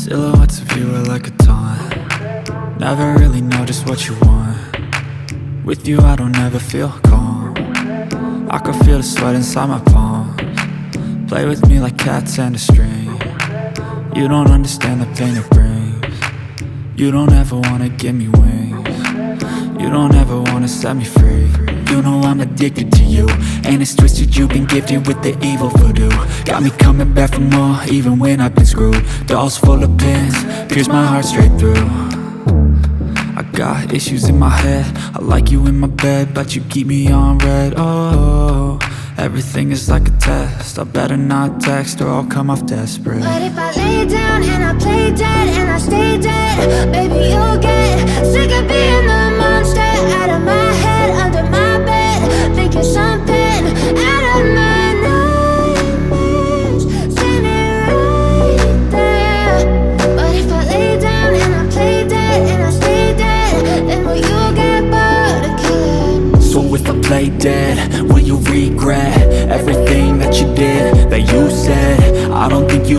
Silhouettes of you are like a taunt. Never really know just what you want. With you I don't ever feel calm. I can feel the sweat inside my palms. Play with me like cats and a string. You don't understand the pain it brings. You don't ever wanna give me wings. You don't ever wanna set me free. You know I'm addicted to you, and it's twisted, you've been gifted with the evil voodoo. Got me coming back for more, even when I've been screwed. Dolls full of pins, pierce my heart straight through. I got issues in my head, I like you in my bed, but you keep me on red. Oh, everything is like a test, I better not text or I'll come off desperate. But if I lay down and I play dead and I stay dead, baby you'll get sick of being the monster out of my head, under my bed, thinking something out of my nightmares, standing right there. But if I lay down and I play dead and I stay dead, then will you get bored of killing? So if I play dead, will you regret everything that you did, that you said? I don't think you